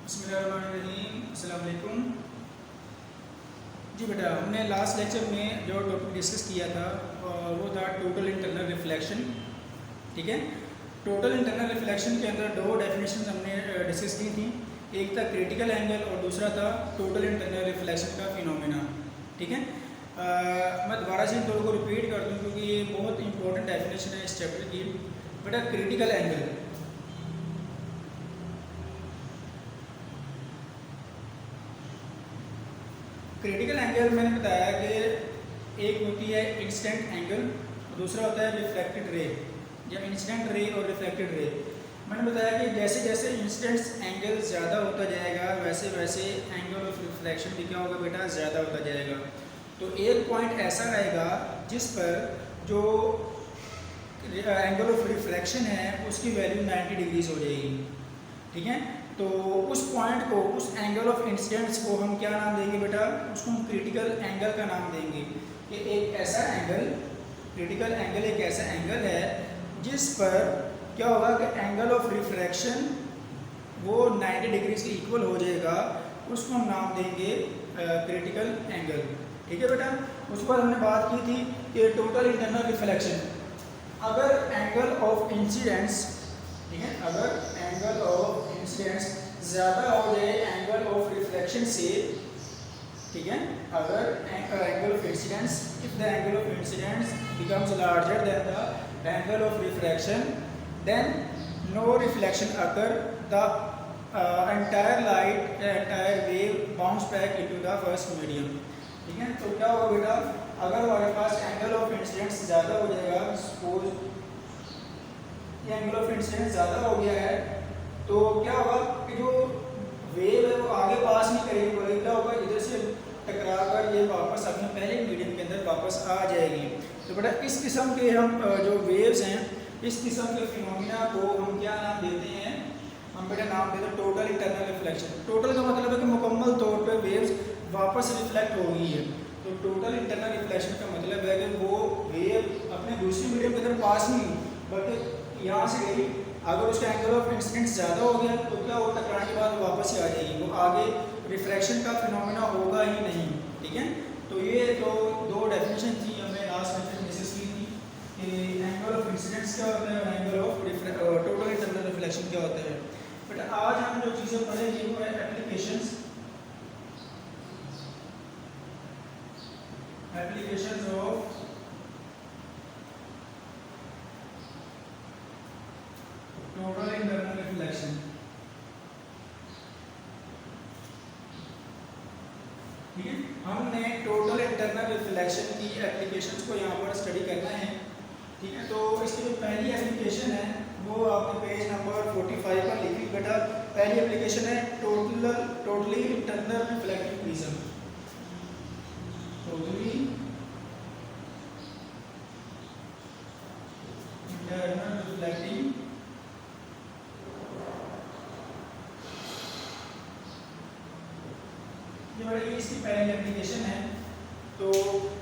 बिस्मिल्लाहिर्रहमानिर्रहीम, अस्सलाम वालेकुम। जी बेटा, हमने लास्ट लेक्चर में जो टॉपिक डिस्कस किया था वो था टोटल इंटरनल रिफ्लेक्शन। ठीक है, टोटल इंटरनल रिफ्लेक्शन के अंदर दो डेफिनेशन हमने डिस्कस की थी। एक था क्रिटिकल एंगल और दूसरा था टोटल इंटरनल रिफ्लेक्शन का फिनोमेना। ठीक है, मैं दोबारा से इन दोनों को रिपीट कर दूँ क्योंकि ये बहुत इंपॉर्टेंट डेफिनेशन है इस चैप्टर की। बेटा, क्रिटिकल एंगल, क्रिटिकल एंगल मैंने बताया कि एक होती है इंसिडेंट एंगल और दूसरा होता है रिफ्लेक्टेड रे, या इंसिडेंट रे और रिफ्लेक्टेड रे। मैंने बताया कि जैसे जैसे इंसिडेंट एंगल ज़्यादा होता जाएगा वैसे वैसे एंगल ऑफ रिफ्लेक्शन भी क्या होगा बेटा, ज़्यादा होता जाएगा। तो एक पॉइंट ऐसा रहेगा जिस पर जो एंगल ऑफ रिफ्लेक्शन है उसकी वैल्यू 90 डिग्रीज हो जाएगी। ठीक है, तो उस पॉइंट को, उस एंगल ऑफ इंसिडेंस को हम क्या नाम देंगे बेटा, उसको हम क्रिटिकल एंगल का नाम देंगे। कि एक ऐसा एंगल, क्रिटिकल एंगल एक ऐसा एंगल है जिस पर क्या होगा कि एंगल ऑफ रिफ्रैक्शन वो 90 डिग्रीज के इक्वल हो जाएगा, उसको हम नाम देंगे क्रिटिकल एंगल। ठीक है बेटा, उसके बाद हमने बात की थी कि टोटल इंटरनल रिफ्लेक्शन, अगर एंगल ऑफ इंसिडेंस, ठीक है, अगर एंगल ऑफ इंसिडेंस ज़्यादा हो जाए एंगल ऑफ रिफ्लेक्शन से, ठीक है, अगर angle of incidence, if the angle of incidence becomes larger than the angle of refraction, then no reflection occur, the entire light, entire wave bounce back into the first medium. ठीक है, तो क्या होगा बेटा, अगर हमारे पास एंगल ऑफ इंसिडेंस ज़्यादा हो जाएगा, सपोज एंगल ऑफ इंसिडेंस ज़्यादा हो गया है, तो क्या होगा कि जो वेव है वो आगे पास नहीं करेगी, बल्कि क्या होगा, इधर से टकरा कर ये वापस अपने पहले मीडियम के अंदर वापस आ जाएगी। तो बेटा, इस किस्म के हम जो वेव्स हैं, इस किस्म के फिनोमिना को हम क्या नाम देते हैं, हम बेटा नाम देते हैं टोटल इंटरनल रिफ्लेक्शन। टोटल का मतलब है कि मुकम्मल तौर पर वेव्स वापस रिफ्लेक्ट हो गई है। तो टोटल इंटरनल रिफ्लेक्शन का मतलब है कि वो वेव अपने दूसरी मीडियम के अंदर पास नहीं हुई, बल्कि यहाँ से गई, अगर उसका एंगल ऑफ इंसिडेंस ज़्यादा हो गया तो क्या वो टकराने के बाद वापस ही आ जाएगी, वो आगे रिफ्रैक्शन का फिनोमेना होगा ही नहीं। ठीक है, तो ये तो दो डेफिनेशन थी, हमने लास्ट लेक्चर में डिस्कस की थी कि एंगल ऑफ इंसिडेंस क्या होता है और angle of total internal reflection क्या होता है। बट आज हम जो चीज़ें पढ़ेंगे वो है applications, applications of total internal reflection. ठीक है, हमने टोटल इंटरनल रिफ्लेक्शन की एप्लीकेशंस को यहाँ पर स्टडी करना है। ठीक है, तो इसकी जो पहली एप्लीकेशन है वो आपने पेज नंबर 45 पर लिखी बेटा। पहली एप्लीकेशन है totally internal reflective prism. Totally internal reflective ये बड़ी इसकी पहली एप्लीकेशन है। तो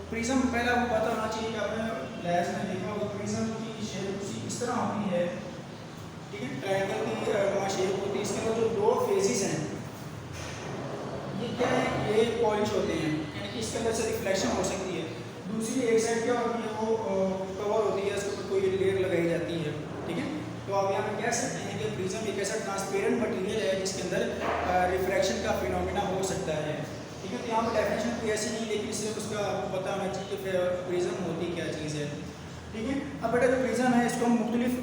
प्रिज्म पहला आपको पता होना चाहिए कि आपने लैब में देखा होगा, प्रिज्म की शेप कुछ इस तरह होती है। ठीक है, ट्रायंगल की शेप होती है, इसके अंदर जो दो फेजेस हैं ये क्या है, ये पॉइंट्स होते हैं, यानी कि इसके अंदर से रिफ्लेक्शन हो सकती है। दूसरी एक साइड क्या होती है, वो कवर होती है, उसके ऊपर कोई लेयर लगाई जाती है। ठीक है, तो आप यहाँ पे कह सकते हैं कि प्रिज्म एक ऐसा ट्रांसपेरेंट मटेरियल है जिसके अंदर रिफ्रैक्शन का फिनोमेना हो सकता है। ठीक है, तो यहाँ पर डेफिनेशन कोई ऐसी नहीं, लेकिन इससे उसका आपको पता होना चाहिए कि फिर प्रिज्म होती क्या चीज़ है। ठीक है, अब बेटा जो प्रिज्म है इसको हम मुख्तलिफ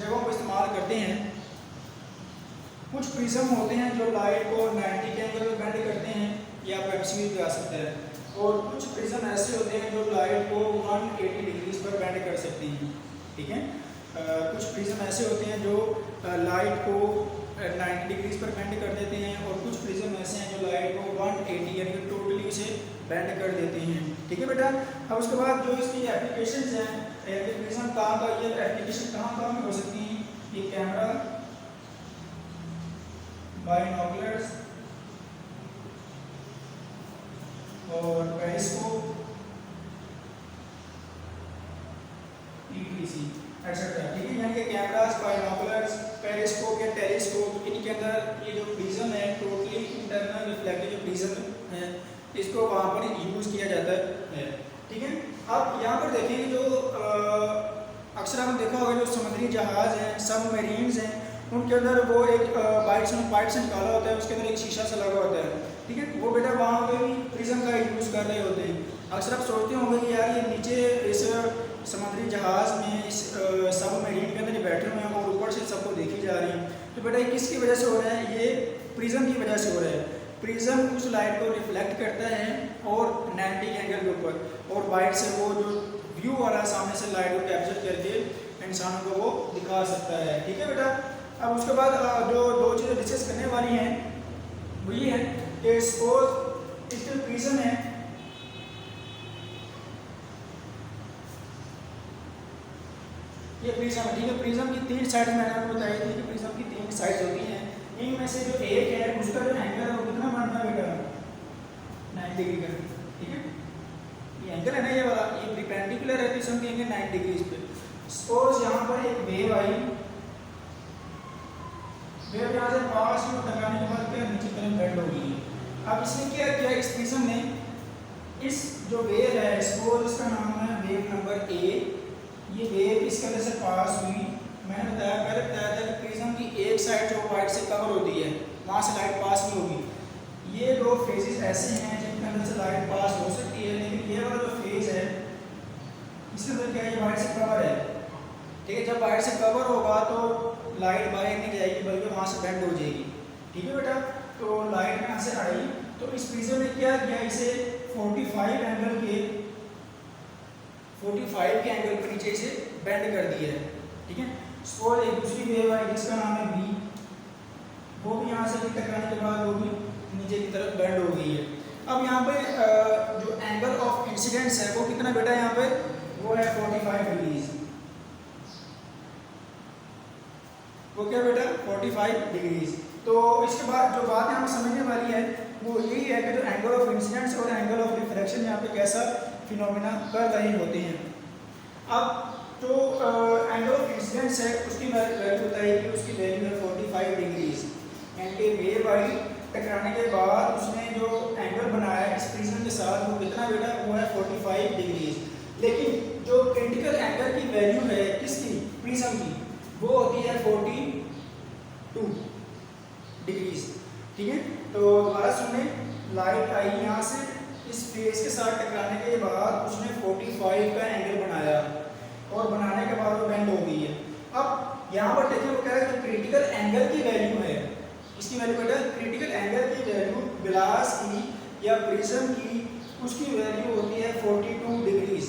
जगहों पर इस्तेमाल करते हैं। कुछ प्रिज्म होते हैं जो लाइट को 90 के एंगल में बेंड करते हैं, ये आपको एमसीक्यू भी आ सकता है। और कुछ प्रिज्म ऐसे होते हैं जो लाइट को 180 डिग्रीज पर बेंड कर सकती हैं। ठीक है, कुछ प्रिज्म ऐसे होते हैं जो लाइट को 90 डिग्रीज पर बेंड कर देते हैं, और कुछ प्रिज्म ऐसे हैं जो लाइट को 180 यानी कि टोटली उसे बेंड कर देते हैं। ठीक है बेटा, अब उसके बाद जो इसकी एप्लीकेशंस हैं, प्रिज्म कहाँ का, ये एप्लीकेशन कहाँ में हो सकती हैं, ये कैमरा, बाइनोकुलर्स और पेरिस्कोप, ETC एक्सेट्रा। ठीक है, यानी कि कैमरास, बाइनोकुलर्स, पेरिस्कोप या टेलीस्कोप, इनकी के अंदर ये जो प्रिज्म है टोटली इंटरनल रिफ्लेक्टिव जो प्रिज्म है इसको वहाँ पर यूज़ किया जाता है, ठीक है। अब यहाँ पर देखेंगे जो अक्सर आपने देखा होगा जो समुद्री जहाज़ हैं, सबमरीन्स हैं, उनके अंदर वो एक पाइप से निकाला होता है, उसके अंदर एक शीशा सा लगा होता है, ठीक है। वो बेटा वहाँ पे भी प्रिज्म का यूज़ कर रहे होते हैं। अक्सर आप सोचते होंगे कि यार ये नीचे इस समुद्री जहाज़ में इस सबमरीन के अंदर बैठे हुए हैं और ऊपर से सबको देखी जा रही हैं, तो बेटा ये किसकी वजह से हो रहा है? ये प्रिज्म की वजह से हो रहा है। प्रिज्म उस लाइट को रिफ्लेक्ट करता है और 90 एंगल के ऊपर और बाइट से वो जो व्यू आ रहा है सामने से लाइट को कैप्चर करके इंसानों को वो दिखा सकता है, ठीक है बेटा। अब उसके बाद जो दो चीज़ें डिस्कस करने वाली हैं वो ये है कि सपोज इस जो प्रिज्म है ये प्रिज्म है, ठीक है। प्रिज्म की 3 साइड मैंने आपको बताई थी कि प्रिज्म की 3 साइड्स होती हैं। इनमें से जो एक है उसका जो एंगल है वो कितना बनता है बेटा? 90 डिग्री का, ठीक है। ये एंगल है ना ये वाला, ये परपेंडिकुलर है तो इसे हम कहेंगे 90 डिग्री पे। सपोज यहाँ पर एक वेव आई, वेव यहाँ से पास में टकराने के बाद क्या नीचे तरफ बेंड होगी। अब इसने क्या किया इस प्रिज्म ने, इस जो वेव है सपोज इसका नाम है वेव नंबर ए, ये वेव इसके अंदर से पास हुई। मैंने पहले बताया था कि प्रिज्म की एक साइड जो वाइट से कवर होती है वहाँ से लाइट पास नहीं होगी। ये दो फेजेस ऐसे हैं जिनके अंदर से लाइट पास हो सकती है, लेकिन ये वाला जो फेज है इसके अंदर क्या है, ये वाइट से कवर है, ठीक है। जब वाइट से कवर होगा तो लाइट बाहर नहीं जाएगी बल्कि वहाँ से बेंड हो जाएगी, ठीक है बेटा। तो लाइट यहाँ से आई तो इस प्रिज्म ने क्या किया, इसे 45 के एंगल पर नीचे से बेंड कर दिया है, ठीक है। सपोज एक दूसरी वेव आई जिसका नाम है बी, वो भी यहाँ से टकराने के बाद वो भी नीचे की तरफ बेंड हो गई है। अब यहाँ पे जो एंगल ऑफ इंसिडेंस है वो कितना बेटा यहाँ पे, वो है 45 डिग्रीज। वो क्या बेटा 45 डिग्रीज। तो इसके बाद जो बात यहाँ पे समझने वाली है वो यही है कि जो एंगल ऑफ इंसिडेंस और एंगल ऑफ रिफ्रैक्शन यहाँ पे कैसा फिनोमेना कर रहे होते हैं। अब जो एंगल ऑफ इंसिडेंस है उसकी वैल्यू बताइए कि उसकी वैल्यू है 45 डिग्रीज। यानी कि वेव आई टकराने के बाद उसने जो एंगल बनाया इस प्रिज्म के साथ वो कितना बेटा, वो है 45 डिग्रीज। लेकिन जो क्रिटिकल एंगल की वैल्यू है किसकी, प्रिज्म की, वो होती है 42 डिग्रीज, ठीक है। तो दोबारा सुने, लाइट आई यहाँ से इस फेस के साथ टकराने के बाद उसने 45 का एंगल बनाया और बनाने के बाद वो बेंड हो गई है। अब यहाँ पर देखिए वो कह रहा है जो क्रिटिकल एंगल की वैल्यू है, इसकी वैल्यू बेटा क्रिटिकल एंगल की वैल्यू ग्लास की या प्रिज्म की, उसकी वैल्यू होती है 42 डिग्रीज।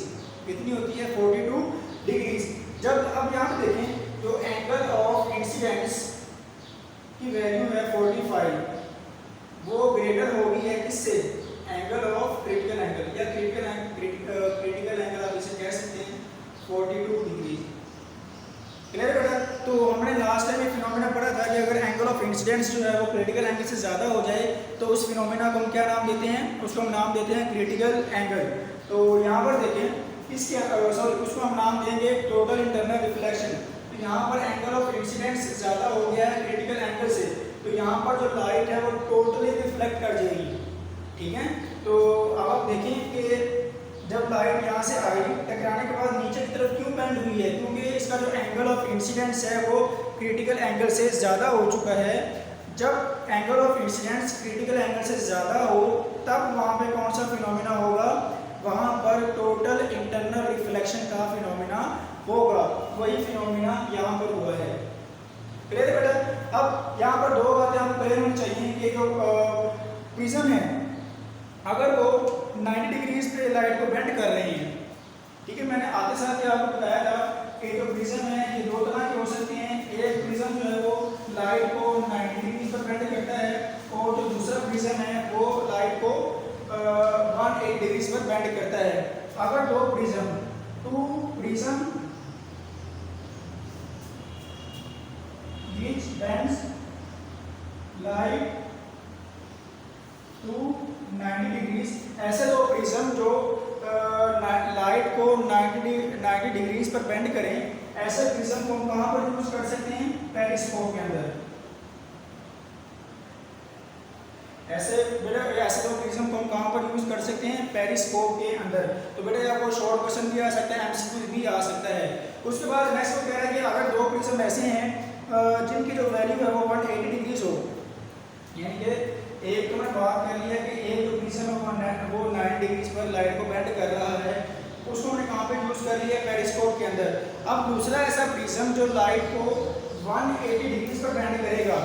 कितनी होती है? 42 डिग्रीज। जब अब यहाँ पे देखें जो एंगल ऑफ इंसिडेंस की वैल्यू है 45, वो ग्रेटर हो गई है किससे, एंगल ऑफ क्रिटिकल एंगल या क्रिटिकल एंगल आप इसे कह सकते हैं 42 डिग्री। क्लियर बेटा? तो हमने लास्ट टाइम एक फिनोमेना पढ़ा था कि अगर एंगल ऑफ इंसिडेंस जो है वो क्रिटिकल एंगल से ज़्यादा हो जाए तो उस फिनोमेना को हम क्या नाम देते हैं, उसको हम नाम देते हैं क्रिटिकल एंगल। तो यहाँ पर देखें इसके उसको हम नाम देंगे टोटल इंटरनल रिफ्लेक्शन। तो यहाँ पर एंगल ऑफ इंसिडेंस ज़्यादा हो गया है क्रिटिकल एंगल से, तो यहाँ पर जो लाइट है वो टोटली रिफ्लेक्ट कर जाएगी, ठीक है। तो अब आप देखें कि जब लाइट यहाँ से आई टकराने के बाद नीचे की तरफ क्यों बेंड हुई है, क्योंकि इसका जो एंगल ऑफ इंसिडेंस है वो क्रिटिकल एंगल से ज़्यादा हो चुका है। जब angle of incidence critical angle से ज़्यादा हो तब वहाँ पे कौन सा फिनोमेना होगा, वहाँ पर टोटल इंटरनल रिफ्लेक्शन का फिनोमेना होगा। वही फिनोमेना यहाँ पर हुआ है। क्लियर है बेटा? अब यहाँ पर दो बातें हम क्लियर होनी चाहिए कि जो प्रिज्म है अगर वो 90 डिग्रीज पे लाइट को बेंड कर रही है, ठीक है। मैंने आते साथ ही आपको बताया था कि जो प्रिज्म है ये दो तरह के हो सकते हैं। एक प्रिज्म जो है वो लाइट को 90 डिग्रीज पर बेंड करता है और जो दूसरा प्रिज्म है वो लाइट को 180 डिग्रीज पर बेंड करता है। अगर दो prism which bends light to 90 degrees, ऐसे दो प्रिज्म जो लाइट को 90 डिग्रीज पर बेंड करें, ऐसे प्रिज्म को हम कहाँ पर यूज कर सकते हैं, पेरिस्कोप के अंदर। ऐसे बेटा ऐसे दो प्रिज्म को हम कहाँ पर यूज कर सकते हैं, पेरिस्कोप के अंदर। तो बेटा आपको शॉर्ट क्वेश्चन भी आ सकता है, एमसीक्यू भी आ सकता है। उसके बाद नेक्स्ट वो कह रहा है कि अगर दो प्रिज्म ऐसे हैं जिनकी जो वैल्यू है वो 180 डिग्रीज हो, यानी कि एक तो मैं बात कर लिया कि एक जो प्रिज्म है वो 90 डिग्रीज पर लाइट को बेंड कर रहा है, उसको हमने कहाँ पे यूज कर लिया, पेरिस्कोप के अंदर। अब दूसरा ऐसा प्रिज्म जो लाइट को 180 डिग्रीज पर बेंड करेगा,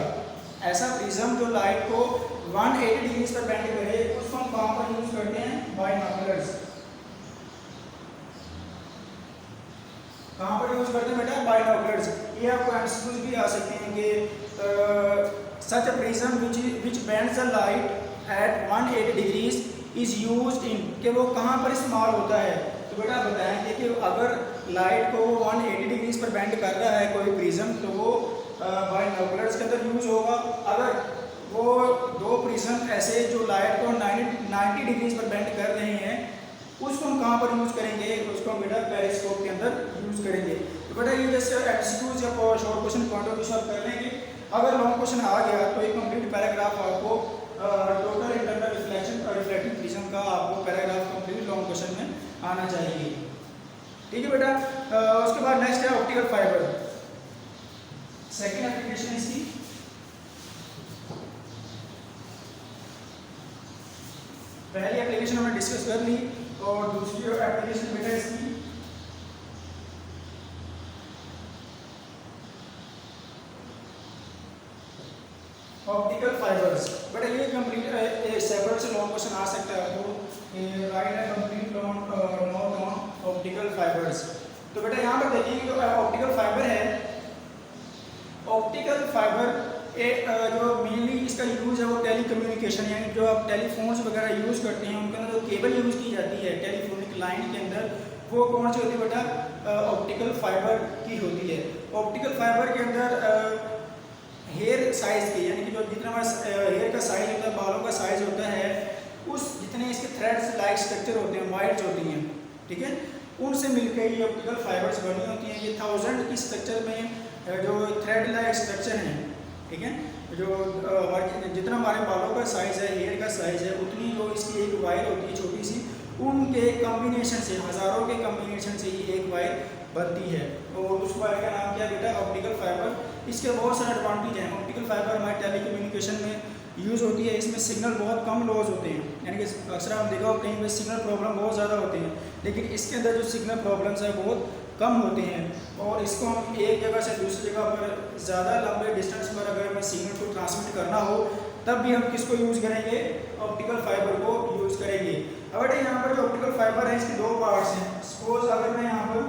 ऐसा प्रिज्म जो लाइट को 180 डिग्रीज पर बेंड करे, उसको हम कहाँ पर यूज करते हैं, बाइनोकुलर्स। कहाँ पर यूज करते हैं बेटा, बाइनोकुलर्स। ये आपको एमसीक्यूज भी आ सकते हैं कि such a prism which bends the light at 180 degrees is used in, कि वो कहाँ पर इस्तेमाल होता है। तो बेटा बताएंगे कि अगर लाइट को 180 डिग्रीज पर बेंड कर रहा है कोई प्रिज्म, तो वो बाइनोकुलर्स के अंदर यूज होगा। अगर वो दो प्रिज्म ऐसे जो लाइट को 90 डिग्रीज पर बेंड कर रहे हैं, उसको हम कहाँ पर यूज करेंगे, उसको हम बेटा पेरिस्कोप के अंदर यूज करेंगे। तो बेटा ये जैसे एमसीक्यूज या short question point of view से कर लेंगे। अगर लॉन्ग क्वेश्चन आ गया तो एक कंप्लीट पैराग्राफ आपको टोटल इंटरनल रिफ्लेक्शन और रिफ्लेक्टिंग प्रिज्म का आपको पैराग्राफ कंप्लीट लॉन्ग क्वेश्चन में आना चाहिए। ठीक है बेटा। उसके बाद नेक्स्ट है ऑप्टिकल फाइबर, सेकेंड एप्लीकेशन इसकी। पहली एप्लीकेशन हमने डिस्कस कर ली और दूसरी एप्लीकेशन बेटा इसकी ऑप्टिकल फाइबर्स। बेटा ये कंप्लीट सेपरेट से लॉन्ग क्वेश्चन आ सकता है, तो राइट है complete note on optical fibres. तो बेटा यहाँ पर देखिए जो ऑप्टिकल फाइबर है, ऑप्टिकल फाइबर एक जो मेनली इसका यूज है वो टेलीकम्युनिकेशन, यानी जो आप टेलीफोन्स वगैरह यूज करते हैं उनके अंदर जो केबल यूज की जाती है टेलीफोनिक लाइन के अंदर, वो कौन सी होती है बेटा, ऑप्टिकल फाइबर की होती है। ऑप्टिकल फाइबर के अंदर हेयर साइज की, यानी कि जो जितना हमारा हेयर का साइज होता है, बालों का साइज होता है, उस जितने इसके थ्रेड्स लाइक स्ट्रक्चर होते हैं, वाइड्स होती हैं, ठीक है, उनसे मिलकर ये ऑप्टिकल फाइबर्स बनी होती हैं। ये 1000 की स्ट्रक्चर में जो थ्रेड लाइक स्ट्रक्चर हैं, ठीक है, जो जितना हमारे बालों का साइज है, हेयर का साइज है, उतनी जो इसकी एक वायर होती है छोटी सी, उनके कॉम्बिनेशन से, हज़ारों के कॉम्बिनेशन से ही एक वायर बनती है। और उस वायर का नाम क्या बेटा, ऑप्टिकल फाइबर। इसके बहुत सारे एडवांटेज हैं। ऑप्टिकल फाइबर हमारे टेलीकम्युनिकेशन में यूज़ होती है, इसमें सिग्नल बहुत कम लॉस होते हैं, यानी कि अक्सर हम देखा हो कहीं पे सिग्नल प्रॉब्लम बहुत ज़्यादा होते हैं, लेकिन इसके अंदर जो सिग्नल प्रॉब्लम्स है बहुत कम होते हैं। और इसको हम एक जगह से दूसरी जगह पर ज़्यादा लंबे डिस्टेंस पर अगर हमें सिग्नल को ट्रांसमिट करना हो, तब भी हम किसको यूज़ करेंगे, ऑप्टिकल फाइबर को यूज़ करेंगे। अब यहाँ पर जो ऑप्टिकल फाइबर है इसके दो पार्ट्स हैं। सपोज अगर मैं यहाँ पर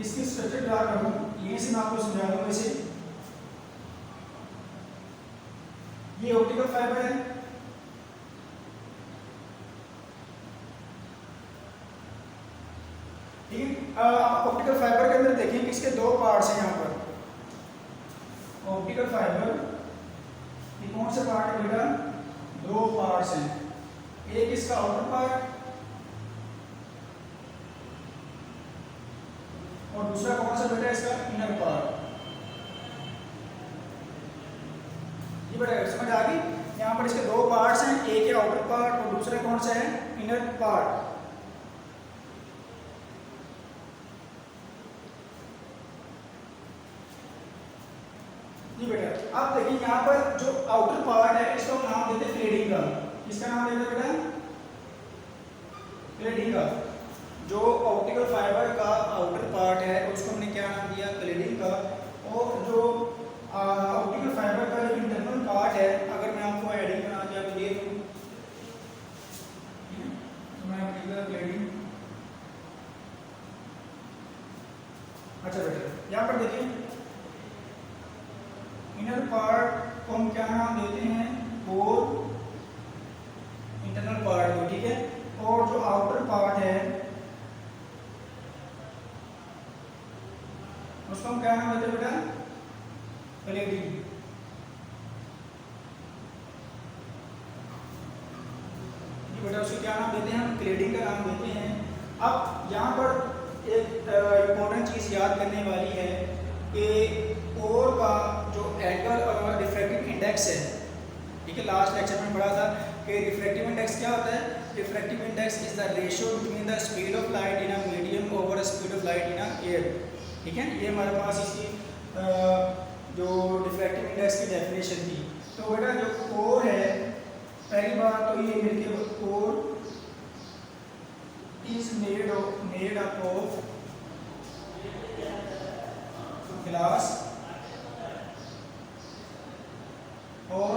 इसकी स्ट्रक्चर ड्रा करूँ, ये से मैं आपको समझा दूँ। वैसे ये ऑप्टिकल फाइबर है, ठीक है। ऑप्टिकल फाइबर के अंदर देखिए कि इसके दो पार्ट्स हैं। यहाँ पर ऑप्टिकल फाइबर ये कौन से पार्ट है बेटा, दो पार्ट्स हैं। एक इसका आउटर पार्ट और दूसरा कौन सा बेटा, इसका इनर पार्ट। ये बेटा समझ आ गई। यहाँ पर इसके दो पार्ट्स हैं, एक है आउटर पार्ट और दूसरा कौन सा है, इनर पार्ट। जी बेटा अब देखिए यहाँ पर जो आउटर पार्ट है इसको हम नाम देते हैं क्लेडिंग का। इसका नाम देते हैं बेटा क्लेडिंग का। जो ऑप्टिकल फाइबर का आउटर पार्ट है उसको हमने क्या नाम दिया, क्लेडिंग का। और जो ऑप्टिकल फाइबर का जो इंटरनल पार्ट है, अगर मैं आपको हेडिंग बना के आपको दे दूँ, तो मैं ऑप्टिकल क्लेडिंग। अच्छा बेटा यहाँ पर देखिए इनर पार्ट को हम क्या नाम देते हैं, कोर इंटरनल पार्ट को, ठीक है। और जो आउटर पार्ट है उसको हम क्या नाम देते हैं बेटा, क्लेडिंग। बेटा उसको क्या नाम देते हैं, हम क्लेडिंग का नाम देते हैं। अब यहाँ पर एक इम्पोर्टेंट चीज़ याद करने वाली है कि कोर का जो एंगल और रिफ्रैक्टिव इंडेक्स है, ठीक है, लास्ट लेक्चर में पढ़ा था कि रिफ्रैक्टिव इंडेक्स क्या होता है। Refractive index is the ratio between the speed of light in a medium over speed of light in a air. ठीक है, ये हमारे पास इसकी जो रिफ्रैक्टिव इंडेक्स की डेफिनेशन थी। तो बेटा जो कोर है, पहली बात तो ये मिलके core is made up of glass और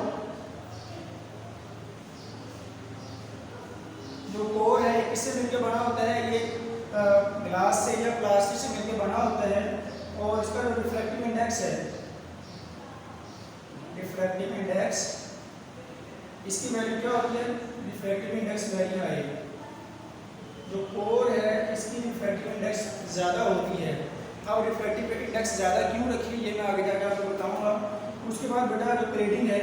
जो कोर है किससे मिलकर बना होता है, ये ग्लास से या प्लास्टिक से मिलकर बना होता है। और इसका जो रिफ्रैक्टिव इंडेक्स है, रिफ्रैक्टिव इंडेक्स, इसकी वैल्यू क्या होती है, रिफ्रैक्टिव इंडेक्स वैल्यू है। जो कोर है इसकी रिफ्रैक्टिव इंडेक्स ज़्यादा होती है। अब रिफ्रैक्टिव इंडेक्स ज़्यादा क्यों रखी है ये मैं आगे जाकर आपको बताऊंगा। उसके बाद बेटा जो क्लेडिंग है,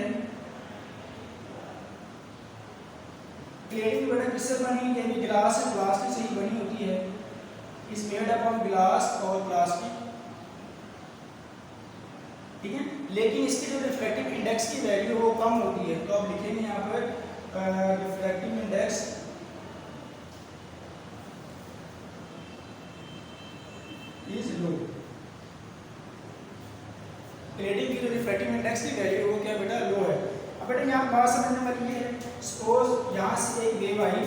क्लेडिंग बेटा किससे बनी है, यानी ग्लास और प्लास्टिक से ही बनी होती है। Is made up of glass और प्लास्टिक। ठीक है, लेकिन इसकी जो रिफ्रैक्टिव इंडेक्स की वैल्यू वो कम होती है। तो आप लिखेंगे यहाँ पर refractive index is low. Cladding की जो रिफ्रैक्टिव इंडेक्स की वैल्यू वो क्या बेटा, लो है। अब बेटा यहाँ बात समझने वाली है, सपोज यहाँ से एक वेव आई,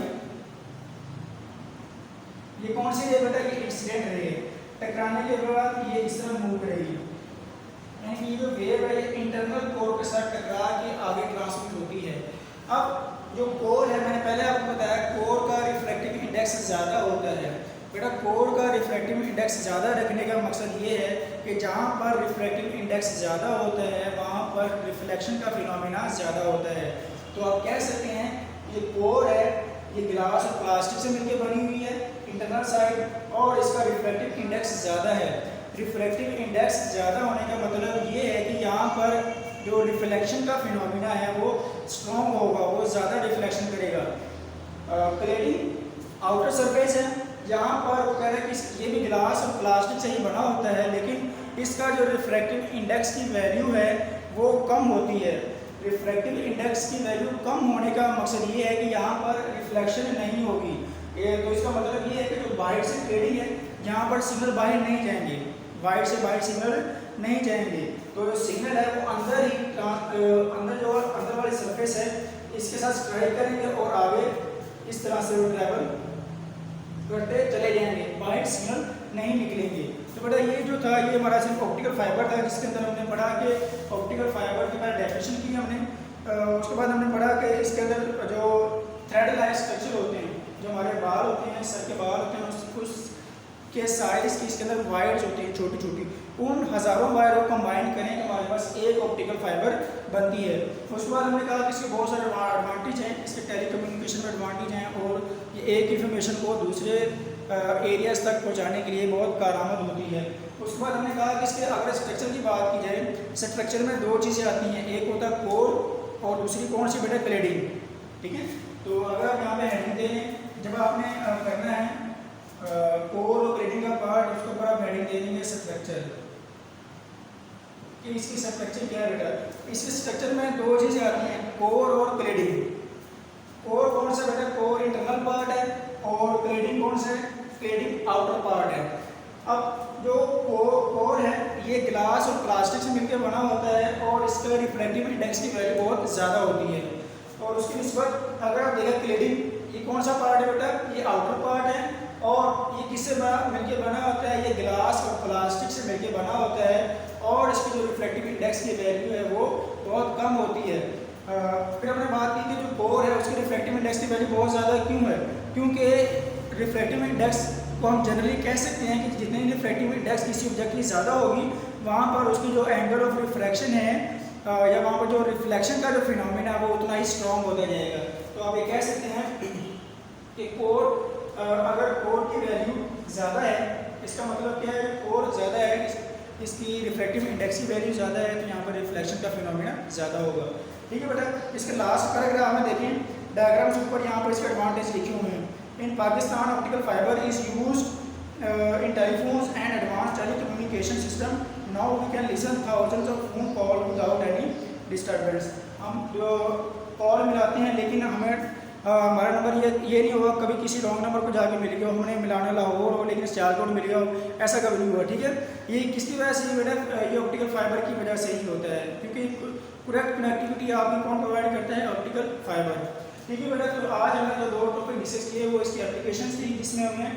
ये कौन सी रे बेटा, ये इंसिडेंट रे है। टकराने के बाद ये इस तरह मूव करेगी, यानी कि ये जो वेव है ये इंटरनल कोर के साथ टकरा के आगे ट्रांसमिट होती है। अब जो कोर है, मैंने पहले आपको बताया कोर का रिफ्रैक्टिव इंडेक्स ज़्यादा होता है। बेटा कोर का रिफ्रैक्टिव इंडेक्स ज़्यादा रखने का मकसद ये है कि जहाँ पर रिफ्रैक्टिव इंडेक्स ज़्यादा होता है वहाँ पर रिफ्लेक्शन का फिनोमेना ज़्यादा होता है। तो आप कह सकते हैं ये कोर है, ये ग्लास और प्लास्टिक से मिलकर बनी हुई है इंटरनल साइड, और इसका रिफ्रैक्टिव इंडेक्स ज़्यादा है। रिफ्रैक्टिव इंडेक्स ज़्यादा होने का मतलब ये है कि यहाँ पर जो रिफ्लेक्शन का फिनोमेना है वो स्ट्रॉन्ग होगा, वो ज़्यादा रिफ्लेक्शन करेगा। क्लेडिंग आउटर सरफेस है, यहाँ पर वो कह रहे हैं कि ये भी ग्लास और प्लास्टिक से ही बना होता है, लेकिन इसका जो रिफ्रैक्टिव इंडेक्स की वैल्यू है वो कम होती है। रिफ्रैक्टिव इंडेक्स की वैल्यू कम होने का मकसद ये है कि यहाँ पर रिफ्लेक्शन नहीं होगी। तो इसका मतलब ये है कि जो वाइट से क्लेडिंग है यहाँ पर सिग्नल बाहर नहीं जाएंगे, वाइट से बाहर सिग्नल नहीं जाएंगे। तो जो सिग्नल है वो अंदर ही अंदर जो अंदर वाली सरफेस है इसके साथ स्ट्राइक करेंगे और आगे इस तरह से वो ट्रैवल करते चले जाएंगे, वाइट सिग्नल नहीं निकलेंगे। तो बेटा ये जो था ये हमारा सिर्फ ऑप्टिकल फाइबर था, जिसके अंदर हमने पढ़ा कि ऑप्टिकल फाइबर की पहले डेफिनेशन की हमने, उसके बाद हमने पढ़ा कि इसके अंदर जो थ्रेड लाइक स्ट्रक्चर होते हैं, जो हमारे बाल होते हैं, सर के बाल होते हैं, उसके साइज की इसके अंदर वायर्स होती हैं छोटी छोटी, उन हज़ारों वायर को कंबाइन करें तो हमारे पास एक ऑप्टिकल फाइबर बनती है। उसके बाद हमने कहा कि इसके बहुत सारे एडवांटेज हैं, इसके टेलीकम्युनिकेशन में एडवांटेज हैं और ये एक इन्फॉर्मेशन को दूसरे एरियाज तक पहुंचाने के लिए बहुत कारआमद होती है। उसके बाद हमने कहा कि इसके अगर स्ट्रक्चर की बात की जाए, स्ट्रक्चर में दो चीज़ें आती हैं, एक होता है कोर और दूसरी कौन सी बेटा, क्लेडिंग। ठीक है, तो अगर आप यहाँ पे हेडिंग दे दें, जब आपने करना है कोर और क्लेडिंग का पार्ट, उसके ऊपर आप हेडिंग दे देंगे स्ट्रक्चर, कि इसकी स्ट्रक्चर क्या है बेटा। इसके स्ट्रक्चर में दो चीज़ें आती हैं, कोर और क्लेडिंग। कोर कौन सा बेटा, कोर इंटरनल पार्ट है और क्लेडिंग कौन सा है, क्लेडिंग आउटर पार्ट है। अब जो कोर है ये ग्लास और प्लास्टिक से मिलकर बना होता है और इसका रिफ्रैक्टिव इंडेक्स की वैल्यू बहुत ज़्यादा होती है। और उसकी निस्बत अगर आप देखें क्लेडिंग, ये कौन सा पार्ट है बेटा, ये आउटर पार्ट है और ये किससे मिलकर बना होता है, ये ग्लास और प्लास्टिक से मिलकर बना होता है और इसकी जो रिफ्रैक्टिव इंडेक्स की वैल्यू है वो बहुत कम होती है। फिर हमने बात की कि जो कोर है उसकी रिफ्रैक्टिव इंडेक्स की वैल्यू बहुत ज़्यादा क्यों है, क्योंकि रिफ्रैक्टिव इंडेक्स को हम जनरली कह सकते हैं कि जितनी रिफ्रैक्टिव इंडेक्स किसी ऑब्जेक्ट की ज़्यादा होगी वहाँ पर उसकी जो एंगल ऑफ रिफ्रैक्शन है या वहाँ पर जो रिफ्लेक्शन का जो फिनोमेना है वो उतना ही स्ट्रॉन्ग होता जाएगा। तो आप ये कह सकते हैं कि कोर, अगर कोर की वैल्यू ज़्यादा है इसका मतलब क्या है, कोर ज़्यादा है, इसकी रिफ्रैक्टिव इंडेक्स की वैल्यू ज़्यादा है तो यहाँ पर रिफ्लेक्शन का फिनोमेना ज़्यादा होगा। ठीक है बेटा, इसके लास्ट पैराग्राफ में देखें, डायग्राम्स ऊपर यहाँ पर इसके एडवांटेज लिखे हुए हैं। In Pakistan optical fibre is used in telephones and advance telecommunication system. Now we can listen thousands of phone call without any disturbance. हम जो और मिलाते हैं लेकिन हमें हमारा नंबर ये नहीं होगा कभी किसी रॉन्ग नंबर को जाके मिल गया हो, हमने मिलाना लाहौर हो लेकिन सियालकोट मिल गया हो, ऐसा कभी नहीं हुआ। ठीक है, ये किसकी वजह से बेटा, ये ऑप्टिकल फाइबर की वजह से ही होता है, क्योंकि करेक्ट कनेक्टिविटी आपको कौन प्रोवाइड करता है? Optical fibre. ठीक है बेटा, तो आज हमने जो 2 टॉपिक डिस्कस किए वो इसकी एप्लीकेशन थी, जिसमें हमने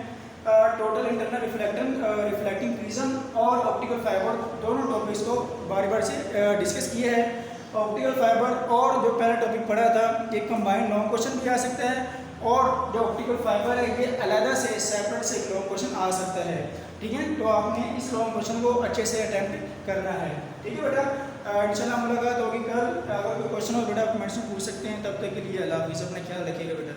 टोटल इंटरनल रिफ्लेक्टिंग प्रिज्म और ऑप्टिकल फाइबर दोनों टॉपिक्स को बार से डिस्कस किया है। ऑप्टिकल फाइबर और जो पहला टॉपिक पढ़ा था, एक कंबाइंड लॉन्ग क्वेश्चन भी आ सकता है, और जो ऑप्टिकल फाइबर है ये अलग से सेपरेट से एक लॉन्ग क्वेश्चन आ सकता है। ठीक है, तो आपने इस लॉन्ग क्वेश्चन को अच्छे से अटेम्प्ट करना है। ठीक है बेटा, इंशाल्लाह मुलाकात होगी कल। अगर कोई क्वेश्चन हो बेटा कमेंट्स में पूछ सकते हैं। तब तक के लिए अल्लाह हाफिज़, अपना ख्याल रखिएगा बेटा।